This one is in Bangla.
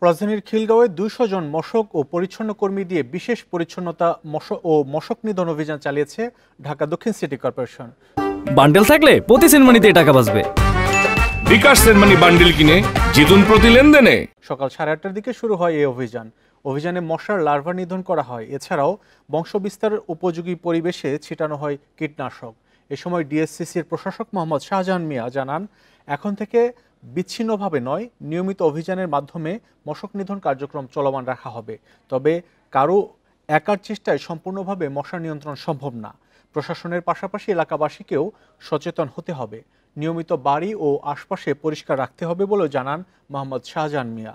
রাজধানীর খিলগাঁওয়ে ২০০ জন মশক ও পরিচ্ছন্ন কর্মী দিয়ে বিশেষ পরিচ্ছন্নতা মশক নিধন অভিযান চালিয়েছে ঢাকা দক্ষিণ সিটি কর্পোরেশন। বান্ডেল থাকলে প্রতি সেনমানিতে টাকা বাঁচবে। বিকাশ সেনমানি বান্ডেল কিনে জিতুন প্রতি লেনদেনে। সকাল 8:30টার দিকে শুরু হয় এই অভিযানে মশার লার্ভা নিধন করা হয়। এছাড়াও বংশবিস্তারের উপযোগী পরিবেশে ছিটানো হয় কীটনাশক। এ সময় ডিএসসিসির প্রশাসক মোহাম্মদ শাহজাহান মিয়া জানান, এখন থেকে বিচ্ছিন্নভাবে নয়, নিয়মিত অভিযানের মাধ্যমে মশক নিধন কার্যক্রম চলমান রাখা হবে। তবে কারো একার চেষ্টায় সম্পূর্ণভাবে মশা নিয়ন্ত্রণ সম্ভব না। প্রশাসনের পাশাপাশি এলাকাবাসীকেও সচেতন হতে হবে। নিয়মিত বাড়ি ও আশপাশে পরিষ্কার রাখতে হবে বলেও জানান মোহাম্মদ শাহজাহান মিয়া।